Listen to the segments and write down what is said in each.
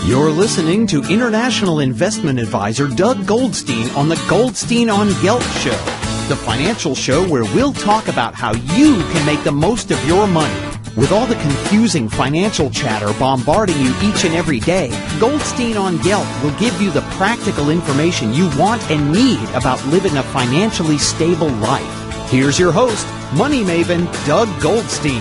You're listening to international investment advisor Doug Goldstein on the Goldstein on Gelt Show, the financial show where we'll talk about how you can make the most of your money. With all the confusing financial chatter bombarding you each and every day, Goldstein on Gelt will give you the practical information you want and need about living a financially stable life. Here's your host, money maven Doug Goldstein.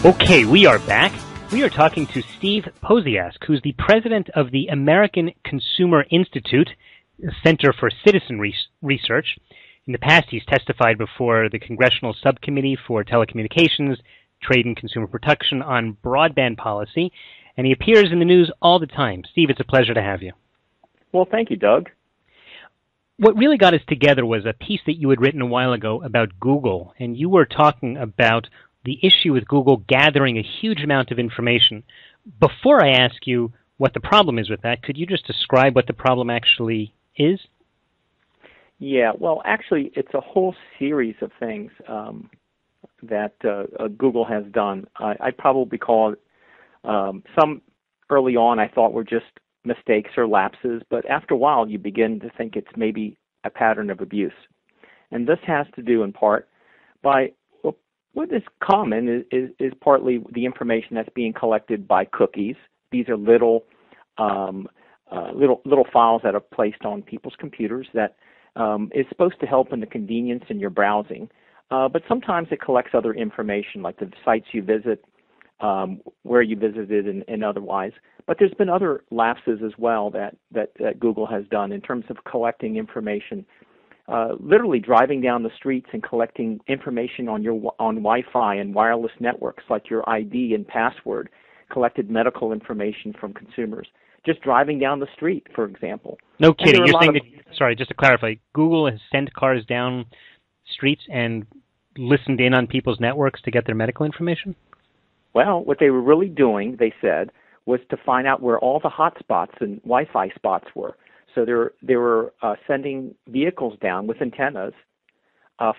Okay, we are back. We are talking to Steve Posiask, who's the president of the American Consumer Institute, Center for Citizen Research. In the past, he's testified before the Congressional Subcommittee for Telecommunications, Trade and Consumer Protection on broadband policy, and he appears in the news all the time. Steve, it's a pleasure to have you. Well, thank you, Doug. What really got us together was a piece that you had written a while ago about Google, and you were talking about the issue with Google gathering a huge amount of information. Before I ask you what the problem is with that, could you just describe what the problem actually is? Yeah, well, actually, it's a whole series of things that Google has done. I'd probably call it some early on I thought were just mistakes or lapses, but after a while you begin to think it's maybe a pattern of abuse. And this has to do in part by what is common is partly the information that's being collected by cookies. These are little files that are placed on people's computers that is supposed to help in the convenience in your browsing. But sometimes it collects other information like the sites you visit, where you visited, and otherwise. But there's been other lapses as well that Google has done in terms of collecting information. Literally driving down the streets and collecting information on Wi-Fi and wireless networks like your ID and password, collected medical information from consumers. Just driving down the street, for example. No kidding. You're saying that, sorry, just to clarify, Google has sent cars down streets and listened in on people's networks to get their medical information? Well, what they were really doing, they said, was to find out where all the hot spots and Wi-Fi spots were. So they were sending vehicles down with antennas,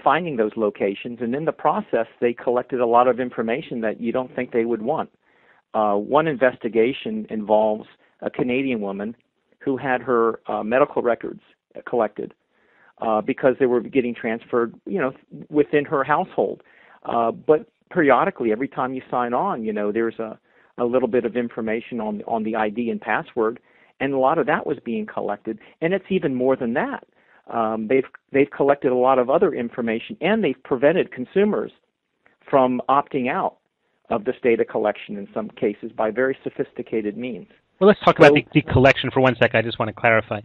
finding those locations, and in the process, they collected a lot of information that you don't think they would want. One investigation involves a Canadian woman who had her medical records collected because they were getting transferred, within her household. But periodically, every time you sign on, there's a little bit of information on the ID and password. And a lot of that was being collected, and it's even more than that. They've collected a lot of other information, and they've prevented consumers from opting out of this data collection in some cases by very sophisticated means. Well, let's talk about the collection for 1 sec. I just want to clarify.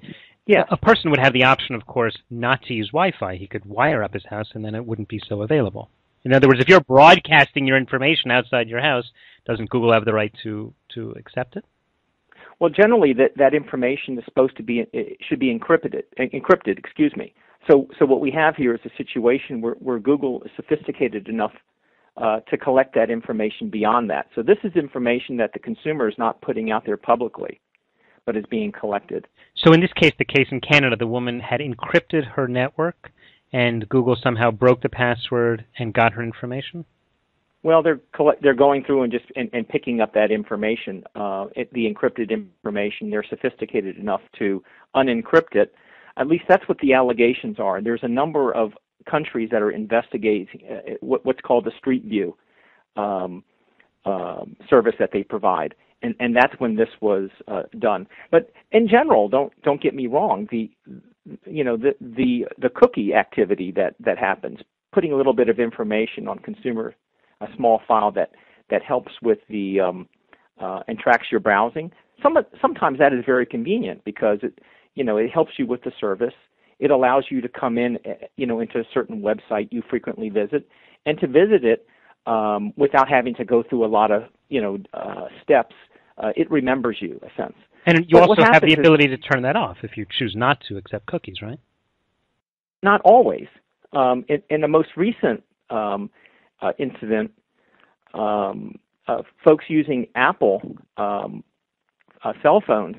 Yeah. A person would have the option, of course, not to use Wi-Fi. He could wire up his house, and then it wouldn't be so available. In other words, if you're broadcasting your information outside your house, doesn't Google have the right to accept it? Well, generally, that information is supposed to be should be encrypted. So what we have here is a situation where Google is sophisticated enough to collect that information beyond that. So this is information that the consumer is not putting out there publicly, but is being collected. So in this case, the case in Canada, the woman had encrypted her network, and Google somehow broke the password and got her information? Well, they're going through and picking up that information, the encrypted information. They're sophisticated enough to unencrypt it. At least that's what the allegations are. There's a number of countries that are investigating what's called the Street View service that they provide, and that's when this was done. But in general, don't get me wrong. The cookie activity that happens, putting a little bit of information on consumer. A small file that helps with the and tracks your browsing. Sometimes that is very convenient because it helps you with the service. It allows you to come in into a certain website you frequently visit, and to visit it without having to go through a lot of steps. It remembers you, a sense. And you also have the ability to turn that off if you choose not to accept cookies, right? Not always. In the most recent incident, folks using Apple cell phones,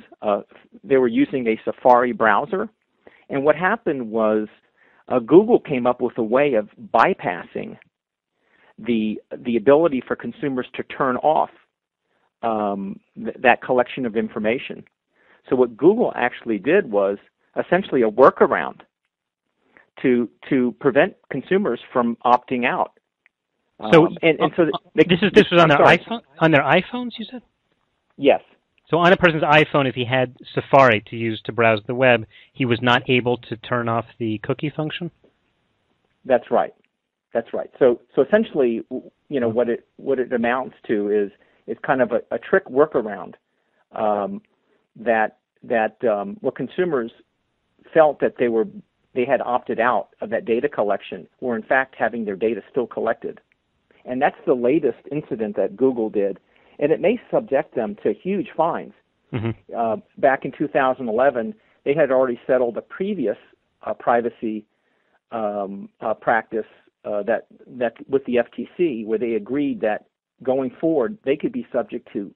they were using a Safari browser, and what happened was Google came up with a way of bypassing the ability for consumers to turn off that collection of information. So what Google actually did was essentially a workaround to prevent consumers from opting out. So this was on their iPhone, on their iPhones, you said? Yes. So on a person's iPhone, if he had Safari to use to browse the web, he was not able to turn off the cookie function? That's right. That's right. So essentially, what it amounts to is kind of a trick workaround that where consumers felt that they had opted out of that data collection, were in fact having their data still collected. And that's the latest incident that Google did. And it may subject them to huge fines. Mm-hmm. Back in 2011, they had already settled a previous privacy practice that with the FTC, where they agreed that going forward they could be subject to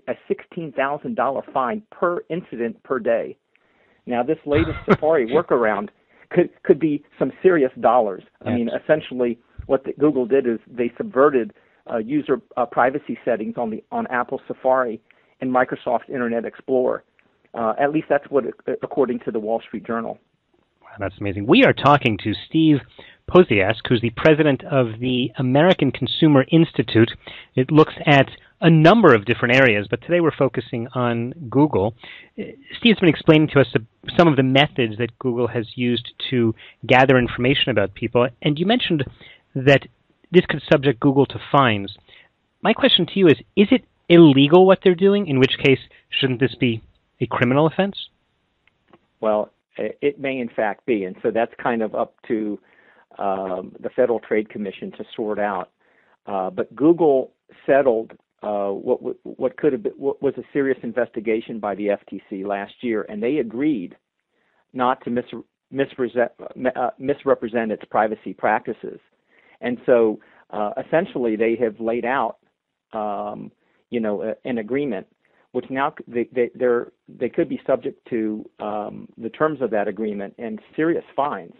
a $16,000 fine per incident per day. Now, this latest Safari workaround could be some serious dollars. I mean, essentially, what Google did is they subverted user privacy settings on Apple Safari and Microsoft Internet Explorer. At least that's what, according to the Wall Street Journal. Wow, that's amazing. We are talking to Steve Pociask, who's the president of the American Consumer Institute. It looks at a number of different areas, but today we're focusing on Google. Steve's been explaining to us some of the methods that Google has used to gather information about people, and you mentioned that this could subject Google to fines. My question to you is it illegal what they're doing? In which case, shouldn't this be a criminal offense? Well, it may in fact be, and so that's kind of up to the Federal Trade Commission to sort out. But Google settled what was a serious investigation by the FTC last year, and they agreed not to misrepresent its privacy practices. And so, essentially, they have laid out, an agreement, which now they could be subject to the terms of that agreement and serious fines.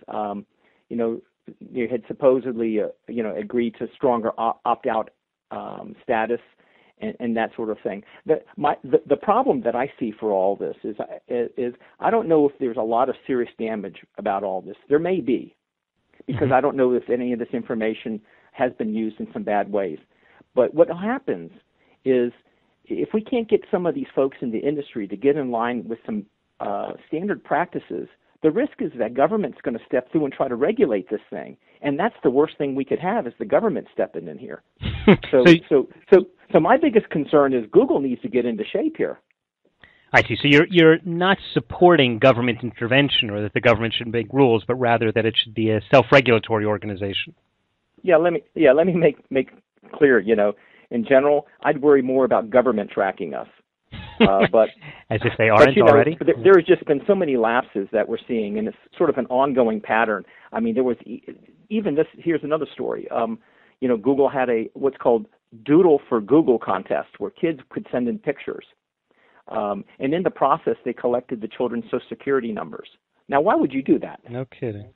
They had supposedly, agreed to stronger opt-out status and that sort of thing. The problem that I see for all this is I don't know if there's a lot of serious damage about all this. There may be, because I don't know if any of this information has been used in some bad ways. But what happens is if we can't get some of these folks in the industry to get in line with some standard practices, the risk is that government's going to step through and try to regulate this thing. And that's the worst thing we could have, is the government stepping in here. So my biggest concern is Google needs to get into shape here. I see. So you're not supporting government intervention or that the government should make rules, but rather that it should be a self-regulatory organization. Yeah, let me make clear. In general, I'd worry more about government tracking us. But as if they aren't already. There has just been so many lapses that we're seeing, and it's sort of an ongoing pattern. I mean, there was even this. Here's another story. Google had what's called Doodle for Google contest, where kids could send in pictures. And in the process, they collected the children's Social Security numbers. Now, why would you do that? No kidding.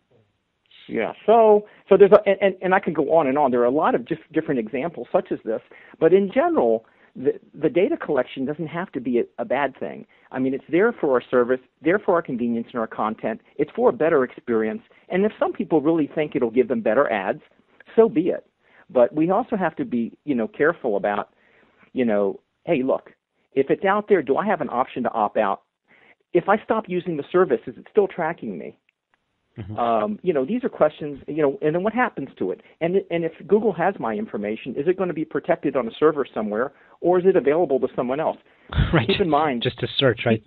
Yeah. So there's and I can go on and on. There are a lot of different examples such as this. But in general, the data collection doesn't have to be a bad thing. I mean, it's there for our service, there for our convenience and our content. It's for a better experience. And if some people really think it'll give them better ads, so be it. But we also have to be, careful about, hey, look, if it's out there, do I have an option to opt out? If I stop using the service, is it still tracking me? Mm-hmm. These are questions, and then what happens to it? And if Google has my information, is it going to be protected on a server somewhere, or is it available to someone else? Right. Keep in mind. Just to search, right?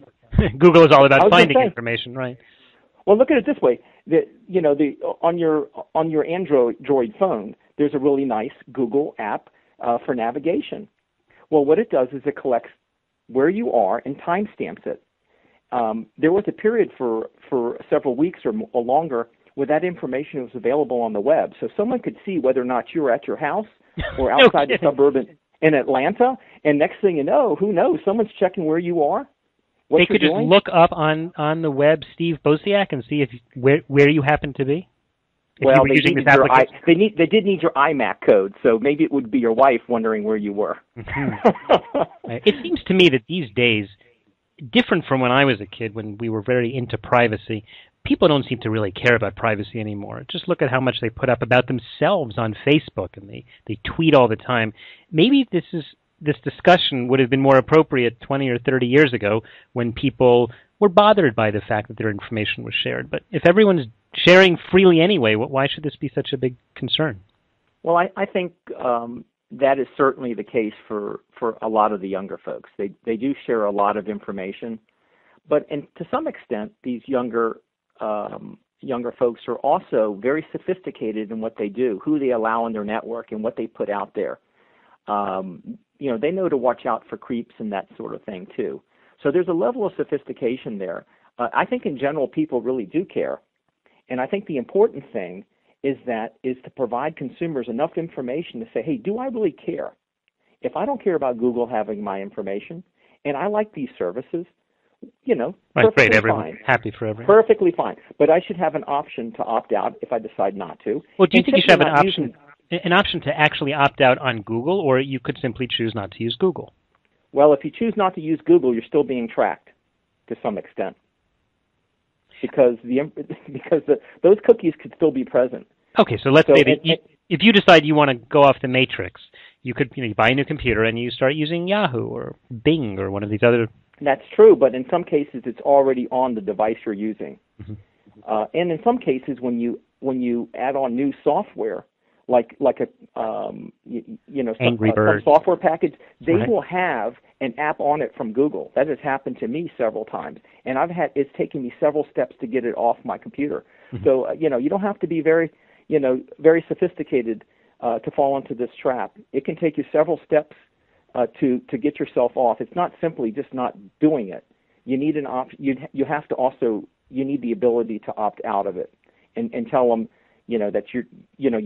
Google is all about finding information, right? Well, look at it this way. On your Android phone, there's a really nice Google app for navigation. Well, what it does is it collects where you are and timestamps it. There was a period for several weeks or longer where that information was available on the web, so someone could see whether or not you were at your house or outside the suburb in Atlanta. And next thing you know, who knows? Someone's checking where you are. What they could just look up on the web Steve Pociask and see where you happen to be. Well, they did need your IMAC code, so maybe it would be your wife wondering where you were. It seems to me that these days, different from when I was a kid, when we were very into privacy, people don't seem to really care about privacy anymore. Just look at how much they put up about themselves on Facebook, and they tweet all the time. Maybe this discussion would have been more appropriate 20 or 30 years ago when people were bothered by the fact that their information was shared. But if everyone's sharing freely anyway, why should this be such a big concern? Well, I think that is certainly the case for a lot of the younger folks. They do share a lot of information, but to some extent, these younger folks are also very sophisticated in what they do, who they allow in their network, and what they put out there. They know to watch out for creeps and that sort of thing too. So there's a level of sophistication there. I think in general people really do care, and I think the important thing is to provide consumers enough information to say, hey, do I really care? If I don't care about Google having my information, and I like these services, great, everyone happy for everyone. Perfectly fine. But I should have an option to opt out if I decide not to. Well, do you think you should have an option to actually opt out on Google, or you could simply choose not to use Google? Well, if you choose not to use Google, you're still being tracked to some extent, because those cookies could still be present. Okay, so let's say that if you decide you want to go off the matrix, you could you buy a new computer and you start using Yahoo or Bing or one of these other. That's true, but in some cases it's already on the device you're using, and in some cases when you add on new software, like a Angry Bird some software package, they will have an app on it from Google. That has happened to me several times, and it's taken me several steps to get it off my computer. So you don't have to be very sophisticated to fall into this trap. It can take you several steps to get yourself off. It's not simply just not doing it. You need an you have to also need the ability to opt out of it and tell them that you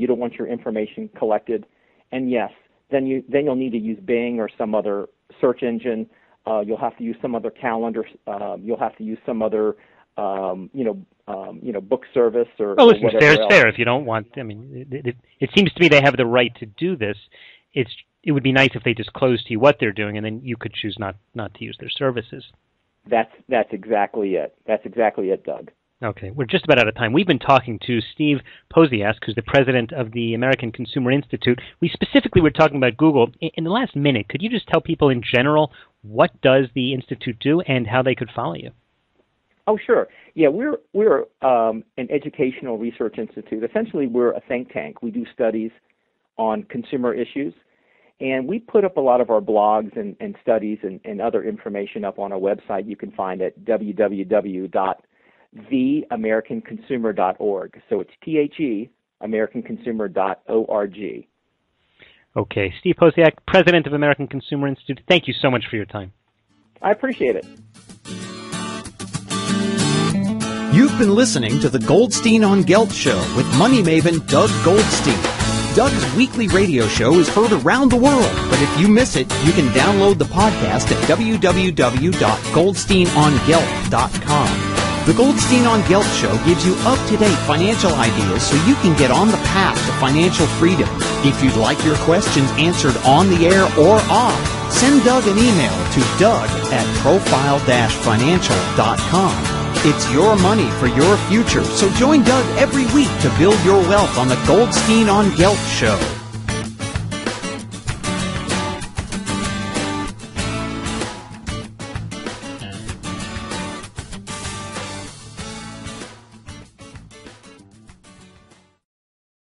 don't want your information collected. And yes, then you'll need to use Bing or some other search engine. You'll have to use some other calendar. You'll have to use some other book service or. Well, listen, fair is fair. If you don't want, it seems to me they have the right to do this. It would be nice if they disclosed to you what they're doing, and then you could choose not to use their services. That's exactly it. That's exactly it, Doug. Okay, we're just about out of time. We've been talking to Steve Posiask, who's the president of the American Consumer Institute. We specifically were talking about Google. In the last minute, could you just tell people in general what does the Institute do and how they could follow you? Oh, sure. Yeah, we're an educational research institute. Essentially, we're a think tank. We do studies on consumer issues, and we put up a lot of our blogs and studies and other information up on our website. You can find at www.theamericanconsumer.org. So it's THE, americanconsumer.org. Okay. Steve Posiask, president of American Consumer Institute, thank you so much for your time. I appreciate it. You've been listening to the Goldstein on Gelt Show with money maven Doug Goldstein. Doug's weekly radio show is heard around the world, but if you miss it, you can download the podcast at www.goldsteinongelt.com. The Goldstein on Gelt Show gives you up-to-date financial ideas so you can get on the path to financial freedom. If you'd like your questions answered on the air or off, send Doug an email to doug@profile-financial.com. It's your money for your future, so join Doug every week to build your wealth on the Goldstein on Gelt Show.